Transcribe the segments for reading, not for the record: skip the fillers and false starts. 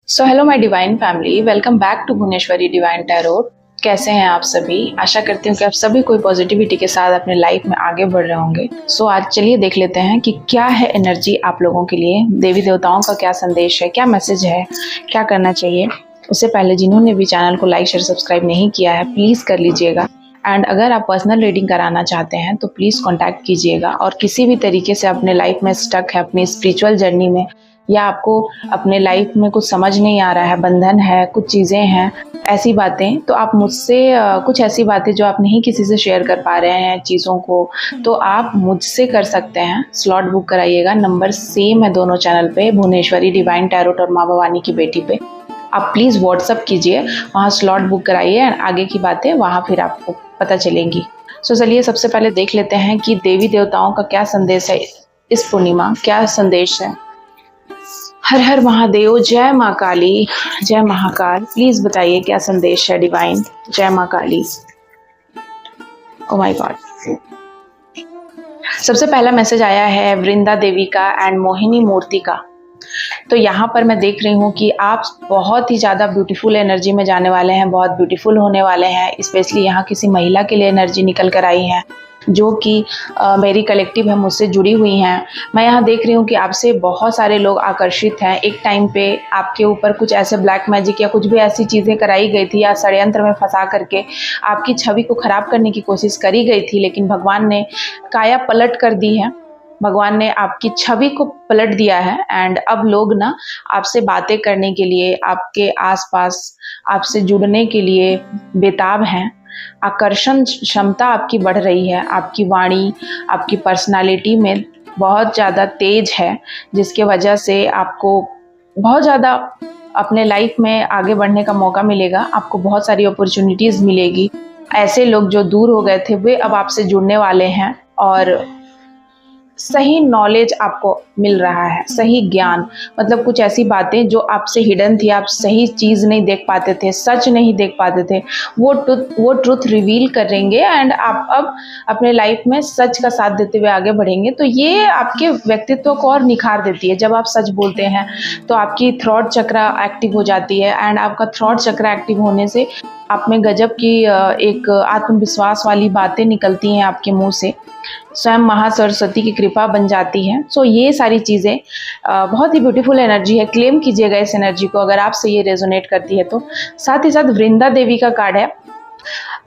So hello my divine family, welcome back to Bhuvaneshwari divine tarot. कैसे हैं आप सभी? आशा करती हूँ कि आप सभी कोई पॉजिटिविटी के साथ अपने लाइफ में आगे बढ़ रहे होंगे। सो आज चलिए देख लेते हैं कि क्या है एनर्जी आप लोगों के लिए, देवी देवताओं का क्या संदेश है, क्या मैसेज है, क्या करना चाहिए। उससे पहले जिन्होंने भी चैनल को लाइक शेयर सब्सक्राइब नहीं किया है प्लीज़ कर लीजिएगा। एंड अगर आप पर्सनल रीडिंग कराना चाहते हैं तो प्लीज़ कॉन्टैक्ट कीजिएगा। और किसी भी तरीके से अपने लाइफ में स्टक है अपनी स्पिरिचुअल जर्नी में, या आपको अपने लाइफ में कुछ समझ नहीं आ रहा है, बंधन है, कुछ चीज़ें हैं, ऐसी बातें, तो आप मुझसे कुछ ऐसी बातें जो आप नहीं किसी से शेयर कर पा रहे हैं चीज़ों को, तो आप मुझसे कर सकते हैं। स्लॉट बुक कराइएगा, नंबर सेम है दोनों चैनल पे, भुवनेश्वरी डिवाइन टैरोट और माँ भवानी की बेटी पे। आप प्लीज़ व्हाट्सअप कीजिए, वहाँ स्लॉट बुक कराइए एंड आगे की बातें वहाँ फिर आपको पता चलेंगी। सो चलिए सबसे पहले देख लेते हैं कि देवी देवताओं का क्या संदेश है इस पूर्णिमा, क्या संदेश है। हर हर महादेव, जय माँ काली, जय महाकाल। प्लीज बताइए क्या संदेश है डिवाइन। जय माँ काली। Oh my God. सबसे पहला मैसेज आया है वृंदा देवी का एंड मोहिनी मूर्ति का। तो यहाँ पर मैं देख रही हूँ कि आप बहुत ही ज़्यादा ब्यूटीफुल एनर्जी में जाने वाले हैं, बहुत ब्यूटीफुल होने वाले हैं। स्पेशली यहाँ किसी महिला के लिए एनर्जी निकल कर आई है जो कि मेरी कलेक्टिव है, मुझसे जुड़ी हुई हैं। मैं यहाँ देख रही हूँ कि आपसे बहुत सारे लोग आकर्षित हैं। एक टाइम पे आपके ऊपर कुछ ऐसे ब्लैक मैजिक या कुछ भी ऐसी चीज़ें कराई गई थी या षड्यंत्र में फंसा करके आपकी छवि को ख़राब करने की कोशिश करी गई थी, लेकिन भगवान ने काया पलट कर दी है। भगवान ने आपकी छवि को पलट दिया है एंड अब लोग ना आपसे बातें करने के लिए, आपके आसपास आपसे जुड़ने के लिए बेताब हैं। आकर्षण क्षमता आपकी बढ़ रही है, आपकी वाणी, आपकी पर्सनालिटी में बहुत ज़्यादा तेज है, जिसके वजह से आपको बहुत ज़्यादा अपने लाइफ में आगे बढ़ने का मौका मिलेगा। आपको बहुत सारी अपॉर्चुनिटीज़ मिलेगी। ऐसे लोग जो दूर हो गए थे वे अब आपसे जुड़ने वाले हैं और सही नॉलेज आपको मिल रहा है, सही ज्ञान, मतलब कुछ ऐसी बातें जो आपसे हिडन थी, आप सही चीज़ नहीं देख पाते थे, सच नहीं देख पाते थे, वो ट्रुथ रिवील करेंगे एंड आप अब अपने लाइफ में सच का साथ देते हुए आगे बढ़ेंगे। तो ये आपके व्यक्तित्व को और निखार देती है। जब आप सच बोलते हैं तो आपकी थ्रॉट चक्र एक्टिव हो जाती है एंड आपका थ्रॉट चक्र एक्टिव होने से आप में गजब की एक आत्मविश्वास वाली बातें निकलती हैं आपके मुंह से, स्वयं महासरस्वती की कृपा बन जाती है। सो ये सारी चीज़ें बहुत ही ब्यूटीफुल एनर्जी है। क्लेम कीजिएगा इस एनर्जी को अगर आपसे ये रेजोनेट करती है तो। साथ ही साथ वृंदा देवी का कार्ड है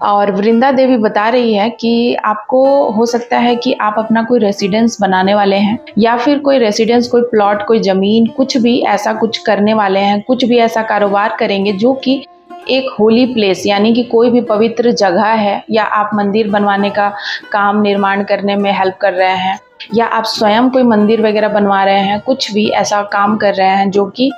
और वृंदा देवी बता रही है कि आपको हो सकता है कि आप अपना कोई रेसिडेंस बनाने वाले हैं या फिर कोई रेसिडेंस, कोई प्लॉट, कोई ज़मीन, कुछ भी ऐसा कुछ करने वाले हैं, कुछ भी ऐसा कारोबार करेंगे जो कि एक होली प्लेस यानी कि कोई भी पवित्र जगह है, या आप मंदिर बनवाने का काम निर्माण करने में हेल्प कर रहे हैं, या आप स्वयं कोई मंदिर वगैरह बनवा रहे हैं, कुछ भी ऐसा काम कर रहे हैं जो कि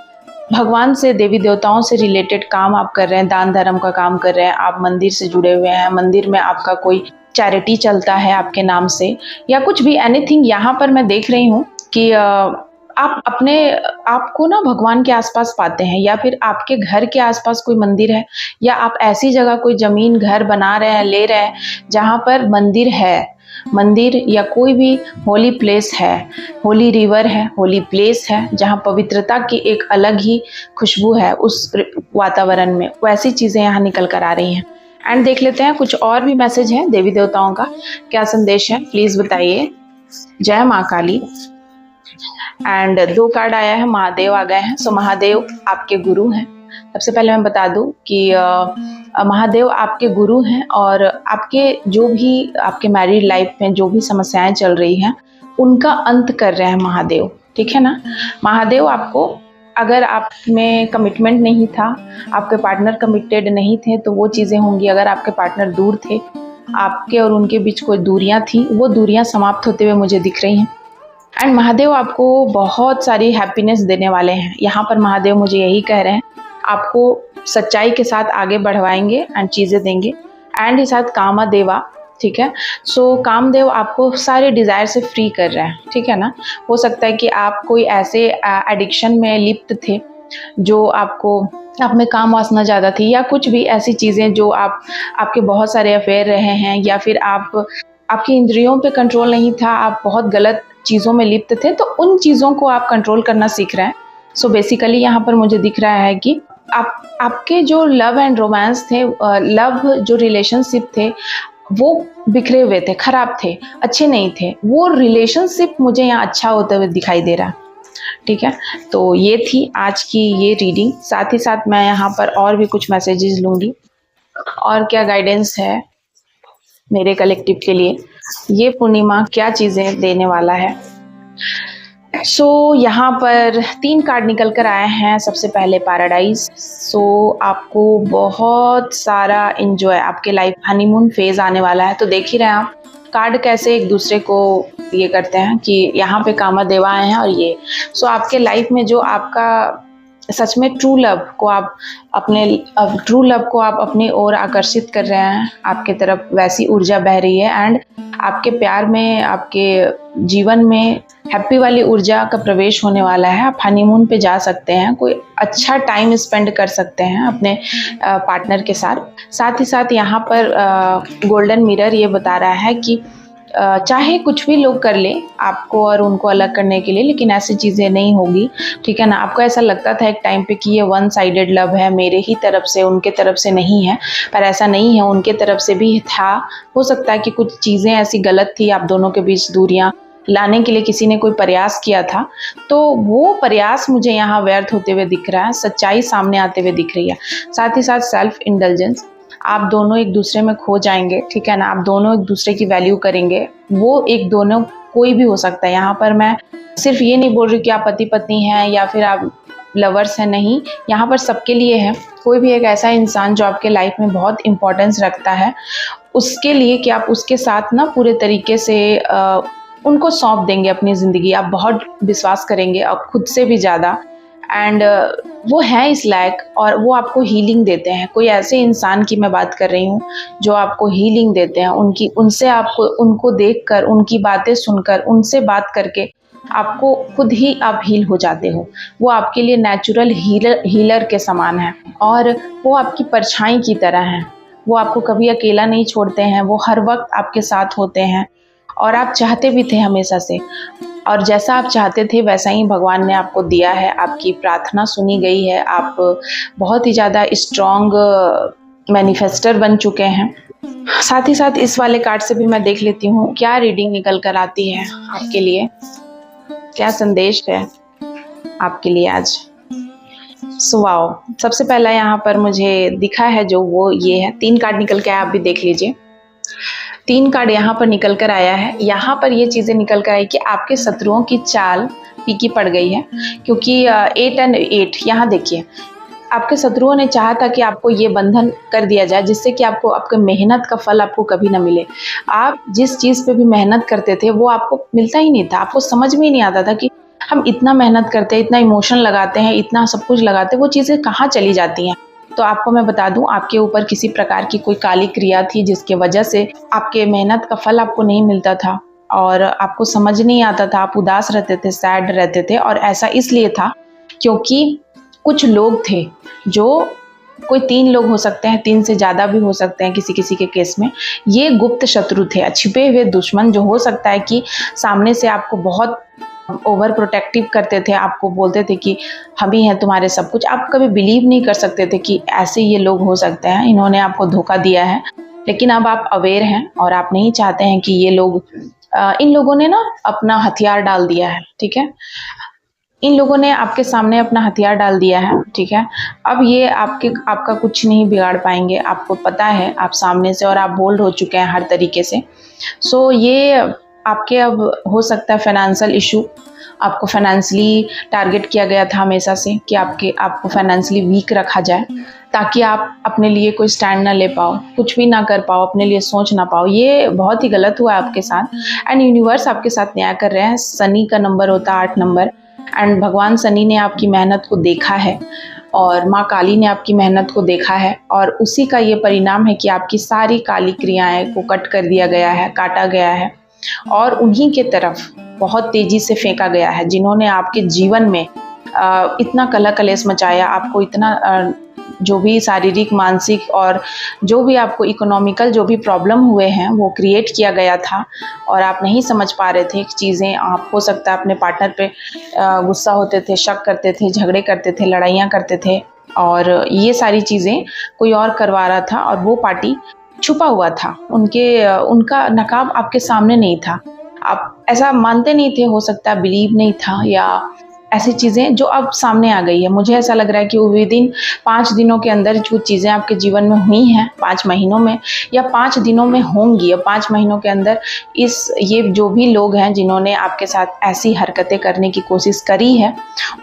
भगवान से, देवी देवताओं से रिलेटेड काम आप कर रहे हैं, दान धर्म का काम कर रहे हैं, आप मंदिर से जुड़े हुए हैं, मंदिर में आपका कोई चैरिटी चलता है आपके नाम से, या कुछ भी एनीथिंग। यहाँ पर मैं देख रही हूँ कि आप अपने आपको ना भगवान के आसपास पाते हैं, या फिर आपके घर के आसपास कोई मंदिर है, या आप ऐसी जगह कोई ज़मीन, घर बना रहे हैं, ले रहे हैं जहाँ पर मंदिर है, मंदिर या कोई भी होली प्लेस है, होली रिवर है, होली प्लेस है, जहाँ पवित्रता की एक अलग ही खुशबू है उस वातावरण में। वैसी चीज़ें यहाँ निकल कर आ रही हैं। एंड देख लेते हैं कुछ और भी मैसेज है देवी देवताओं का, क्या संदेश है प्लीज़ बताइए। जय माँ काली। एंड 2 कार्ड आया है, महादेव आ गए हैं। सो महादेव आपके गुरु हैं। सबसे पहले मैं बता दूं कि महादेव आपके गुरु हैं और आपके जो भी आपके मैरिड लाइफ में जो भी समस्याएं चल रही हैं उनका अंत कर रहे हैं महादेव, ठीक है ना। महादेव आपको, अगर आप में कमिटमेंट नहीं था, आपके पार्टनर कमिटेड नहीं थे तो वो चीज़ें होंगी। अगर आपके पार्टनर दूर थे, आपके और उनके बीच कोई दूरियां थी, वो दूरियां समाप्त होते हुए मुझे दिख रही हैं। एंड महादेव आपको बहुत सारी हैप्पीनेस देने वाले हैं। यहाँ पर महादेव मुझे यही कह रहे हैं, आपको सच्चाई के साथ आगे बढ़वाएंगे एंड चीज़ें देंगे। एंड ही साथ कामदेवा, ठीक है। सो कामदेव आपको सारे डिज़ायर से फ्री कर रहे हैं, ठीक है ना। हो सकता है कि आप कोई ऐसे एडिक्शन में लिप्त थे जो आपको, आप में काम वासना ज़्यादा थी, या कुछ भी ऐसी चीज़ें जो आपके बहुत सारे अफेयर रहे हैं, या फिर आपकी इंद्रियों पे कंट्रोल नहीं था, आप बहुत गलत चीज़ों में लिप्त थे, तो उन चीज़ों को आप कंट्रोल करना सीख रहे हैं। सो बेसिकली यहाँ पर मुझे दिख रहा है कि आपके जो लव एंड रोमांस थे, लव जो रिलेशनशिप थे वो बिखरे हुए थे, खराब थे, अच्छे नहीं थे। वो रिलेशनशिप मुझे यहाँ अच्छा होते हुए दिखाई दे रहा। ठीक है, तो ये थी आज की ये रीडिंग। साथ ही साथ मैं यहाँ पर और भी कुछ मैसेजेस लूँगी और क्या गाइडेंस है मेरे कलेक्टिव के लिए, ये पूर्णिमा क्या चीज़ें देने वाला है। यहाँ पर 3 कार्ड निकल कर आए हैं। सबसे पहले पैराडाइज। आपको बहुत सारा एंजॉय, आपके लाइफ हनीमून फेज आने वाला है। तो देख ही रहे हैं आप कार्ड कैसे एक दूसरे को ये करते हैं कि यहाँ पे कामदेव आए हैं और ये। आपके लाइफ में जो आपका सच में ट्रू लव को आप अपने ओर आकर्षित कर रहे हैं, आपके तरफ वैसी ऊर्जा बह रही है। एंड आपके प्यार में, आपके जीवन में हैप्पी वाली ऊर्जा का प्रवेश होने वाला है। आप हनीमून पे जा सकते हैं, कोई अच्छा टाइम स्पेंड कर सकते हैं अपने पार्टनर के साथ। साथ ही साथ यहाँ पर गोल्डन मिरर ये बता रहा है कि चाहे कुछ भी लोग कर ले आपको और उनको अलग करने के लिए, लेकिन ऐसी चीज़ें नहीं होगी। ठीक है ना। आपको ऐसा लगता था एक टाइम पे कि ये वन साइडेड लव है, मेरे ही तरफ से, उनके तरफ से नहीं है, पर ऐसा नहीं है, उनके तरफ से भी था। हो सकता है कि कुछ चीज़ें ऐसी गलत थी, आप दोनों के बीच दूरियां लाने के लिए किसी ने कोई प्रयास किया था, तो वो प्रयास मुझे यहाँ व्यर्थ होते हुए दिख रहा है, सच्चाई सामने आते हुए दिख रही है। साथ ही साथ सेल्फ इंडल्जेंस, आप दोनों एक दूसरे में खो जाएंगे। ठीक है ना। आप दोनों एक दूसरे की वैल्यू करेंगे। वो एक दोनों कोई भी हो सकता है। यहाँ पर मैं सिर्फ ये नहीं बोल रही कि आप पति पत्नी हैं या फिर आप लवर्स हैं, नहीं, यहाँ पर सबके लिए है। कोई भी एक ऐसा इंसान जो आपके लाइफ में बहुत इंपॉर्टेंस रखता है, उसके लिए कि आप उसके साथ ना पूरे तरीके से उनको सौंप देंगे अपनी ज़िंदगी। आप बहुत विश्वास करेंगे और खुद से भी ज़्यादा। एंड वो है इस लायक और वो आपको हीलिंग देते हैं। कोई ऐसे इंसान की मैं बात कर रही हूँ जो आपको हीलिंग देते हैं। उनसे आपको, उनको देखकर, उनकी बातें सुनकर, उनसे बात करके आपको खुद ही आप हील हो जाते हो। वो आपके लिए नेचुरल हीलर के समान है और वो आपकी परछाई की तरह हैं। वो आपको कभी अकेला नहीं छोड़ते हैं, वो हर वक्त आपके साथ होते हैं और आप चाहते भी थे हमेशा से, और जैसा आप चाहते थे वैसा ही भगवान ने आपको दिया है। आपकी प्रार्थना सुनी गई है। आप बहुत ही ज़्यादा स्ट्रॉन्ग मैनिफेस्टर बन चुके हैं। साथ ही साथ इस वाले कार्ड से भी मैं देख लेती हूँ क्या रीडिंग निकल कर आती है आपके लिए, क्या संदेश है आपके लिए आज। वाओ, सबसे पहला यहाँ पर मुझे दिखा है जो वो ये है। 3 कार्ड निकल के आया, आप भी देख लीजिए। 3 कार्ड यहाँ पर निकल कर आया है। यहाँ पर ये चीज़ें निकल कर आई कि आपके शत्रुओं की चाल फीकी पड़ गई है, क्योंकि 8 और 8 यहाँ देखिए, आपके शत्रुओं ने चाहा था कि आपको ये बंधन कर दिया जाए जिससे कि आपको आपके मेहनत का फल आपको कभी ना मिले। आप जिस चीज़ पे भी मेहनत करते थे वो आपको मिलता ही नहीं था। आपको समझ में ही नहीं आता था कि हम इतना मेहनत करते हैं, इतना इमोशन लगाते हैं, इतना सब कुछ लगाते हैं, वो चीज़ें कहाँ चली जाती हैं। तो आपको मैं बता दूं, आपके ऊपर किसी प्रकार की कोई काली क्रिया थी जिसके वजह से आपके मेहनत का फल आपको नहीं मिलता था और आपको समझ नहीं आता था। आप उदास रहते थे, सैड रहते थे, और ऐसा इसलिए था क्योंकि कुछ लोग थे जो, कोई 3 लोग हो सकते हैं, 3 से ज़्यादा भी हो सकते हैं किसी किसी के केस में। ये गुप्त शत्रु थे, छिपे हुए दुश्मन, जो हो सकता है कि सामने से आपको बहुत ओवर प्रोटेक्टिव करते थे, आपको बोलते थे कि हम ही हैं तुम्हारे सब कुछ। आप कभी बिलीव नहीं कर सकते थे कि ऐसे ये लोग हो सकते हैं, इन्होंने आपको धोखा दिया है। लेकिन अब आप अवेयर हैं और आप नहीं चाहते हैं कि ये लोग, इन लोगों ने ना अपना हथियार डाल दिया है। ठीक है, इन लोगों ने आपके सामने अपना हथियार डाल दिया है। ठीक है, अब ये आपका कुछ नहीं बिगाड़ पाएंगे। आपको पता है आप सामने से, और आप बोल्ड हो चुके हैं हर तरीके से। ये आपके अब हो सकता है फाइनेंशियल इशू, आपको फाइनेंशियली टारगेट किया गया था हमेशा से कि आपको फाइनेंशियली वीक रखा जाए ताकि आप अपने लिए कोई स्टैंड ना ले पाओ, कुछ भी ना कर पाओ, अपने लिए सोच ना पाओ। ये बहुत ही गलत हुआ आपके साथ एंड यूनिवर्स आपके साथ न्याय कर रहे हैं। शनि का नंबर होता है 8 नंबर, एंड भगवान शनि ने आपकी मेहनत को देखा है और माँ काली ने आपकी मेहनत को देखा है, और उसी का ये परिणाम है कि आपकी सारी काली क्रियाएं को कट कर दिया गया है, काटा गया है, और उन्हीं के तरफ बहुत तेजी से फेंका गया है जिन्होंने आपके जीवन में इतना कलह कलेश मचाया, आपको इतना जो भी शारीरिक, मानसिक और जो भी आपको इकोनॉमिकल जो भी प्रॉब्लम हुए हैं वो क्रिएट किया गया था और आप नहीं समझ पा रहे थे चीज़ें। आप हो सकता है अपने पार्टनर पे गुस्सा होते थे, शक करते थे, झगड़े करते थे, लड़ाइयाँ करते थे और ये सारी चीज़ें कोई और करवा रहा था और वो पार्टी छुपा हुआ था। उनका नकाब आपके सामने नहीं था। आप ऐसा मानते नहीं थे, हो सकता है बिलीव नहीं था या ऐसी चीज़ें जो अब सामने आ गई है। मुझे ऐसा लग रहा है कि विदिन 5 दिनों के अंदर जो चीज़ें आपके जीवन में हुई हैं, 5 महीनों में या 5 दिनों में होंगी या 5 महीनों के अंदर, ये जो भी लोग हैं जिन्होंने आपके साथ ऐसी हरकतें करने की कोशिश करी है,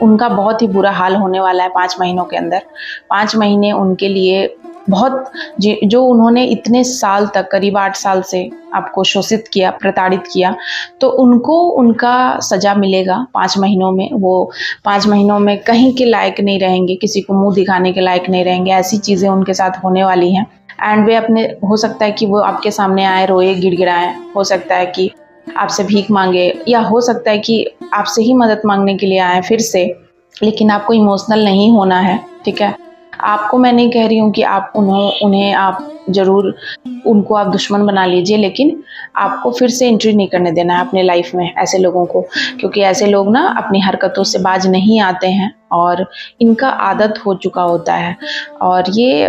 उनका बहुत ही बुरा हाल होने वाला है 5 महीनों के अंदर। 5 महीने उनके लिए बहुत, जो उन्होंने इतने साल तक, करीब 8 साल से आपको शोषित किया, प्रताड़ित किया, तो उनको उनका सज़ा मिलेगा 5 महीनों में। वो 5 महीनों में कहीं के लायक नहीं रहेंगे, किसी को मुंह दिखाने के लायक नहीं रहेंगे। ऐसी चीज़ें उनके साथ होने वाली हैं एंड वे अपने, हो सकता है कि वो आपके सामने आए, रोए, गिड़गिड़ाएं, हो सकता है कि आपसे भीख मांगे या हो सकता है कि आपसे ही मदद मांगने के लिए आए फिर से। लेकिन आपको इमोशनल नहीं होना है, ठीक है। आपको मैं नहीं कह रही हूँ कि आप उन्हें आप ज़रूर उनको आप दुश्मन बना लीजिए, लेकिन आपको फिर से एंट्री नहीं करने देना है अपने लाइफ में ऐसे लोगों को, क्योंकि ऐसे लोग ना अपनी हरकतों से बाज नहीं आते हैं और इनका आदत हो चुका होता है। और ये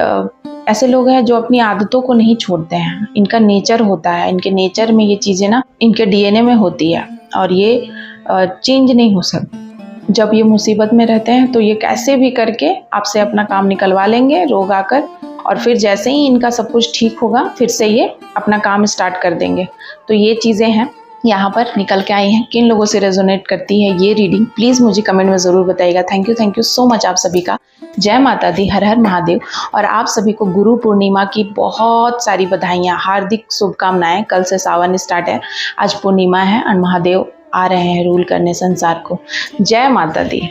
ऐसे लोग हैं जो अपनी आदतों को नहीं छोड़ते हैं, इनका नेचर होता है, इनके नेचर में ये चीज़ें ना इनके डीएनए में होती है और ये चेंज नहीं हो सकती। जब ये मुसीबत में रहते हैं तो ये कैसे भी करके आपसे अपना काम निकलवा लेंगे रोग आकर, और फिर जैसे ही इनका सब कुछ ठीक होगा फिर से ये अपना काम स्टार्ट कर देंगे। तो ये चीज़ें हैं यहाँ पर निकल के आई हैं। किन लोगों से रेजोनेट करती है ये रीडिंग, प्लीज़ मुझे कमेंट में ज़रूर बताइएगा। थैंक यू सो मच आप सभी का। जय माता दी, हर हर महादेव। और आप सभी को गुरु पूर्णिमा की बहुत सारी बधाइयाँ, हार्दिक शुभकामनाएं। कल से सावन स्टार्ट है, आज पूर्णिमा है और महादेव आ रहे हैं रूल करने संसार को। जय माता दी,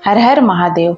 हर हर महादेव।